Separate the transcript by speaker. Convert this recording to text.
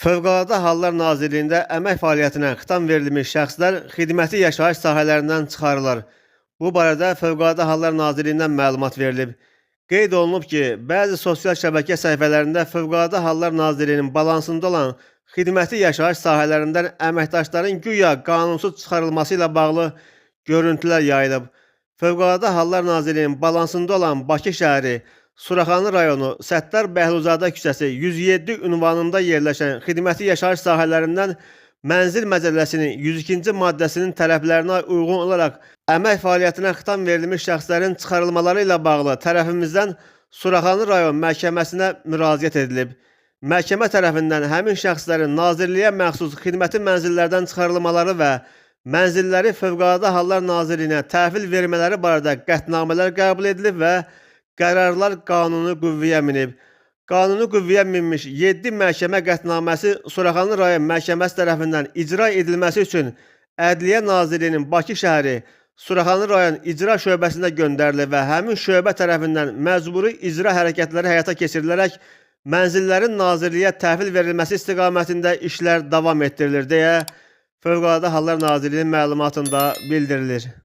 Speaker 1: Fövqəladə Hallar Nazirliyində əmək fəaliyyətinə xitam verilmiş şəxslər xidməti yaşayış sahələrindən çıxarılır. Bu barədə Fövqəladə Hallar Nazirliyindən məlumat verilib. Qeyd olunub ki, bəzi sosial şəbəkə səhifələrində Fövqəladə Hallar Nazirliyinin balansında olan xidməti yaşayış sahələrindən əməkdaşların güya qanunsuz çıxarılması ilə bağlı görüntülər yayılıb. Fövqəladə Hallar Nazirliyinin balansında olan Bakı şəhəri, Suraxanı rayonu, Səttar Bəhluzada küçəsi 107 ünvanında yerləşən xidməti yaşayış sahələrindən Mənzil Məcəlləsinin 102-ci maddəsinin tələblərinə uyğun olaraq əmək fəaliyyətinə xitam verilmiş şəxslərin çıxarılmaları ilə bağlı tərəfimizdən Suraxanı rayon məhkəməsinə müraciət edilib. Məhkəmə tərəfindən həmin şəxslərin nazirliyə məxsus xidməti mənzillərdən çıxarılmaları və mənzilləri Fövqəladə Hallar Nazirliyinə təhvil vermələri barədə qətnamələr qəbul edilib və qərarlar qanuni qüvvəyə minib. Qanuni qüvvəyə minmiş 7 məhkəmə qətnaməsi Suraxanı rayon məhkəməsi tərəfindən icra edilməsi üçün Ədliyyə Nazirliyinin Bakı şəhəri, Suraxanı rayon icra şöbəsinə göndərilib və həmin şöbə tərəfindən məcburi icra hərəkətləri həyata keçirilərək mənzillərin nazirliyə təhvil verilməsi istiqamətində işlər davam etdirilir deyə Fövqəladə Hallar Nazirliyinin məlumatında bildirilir.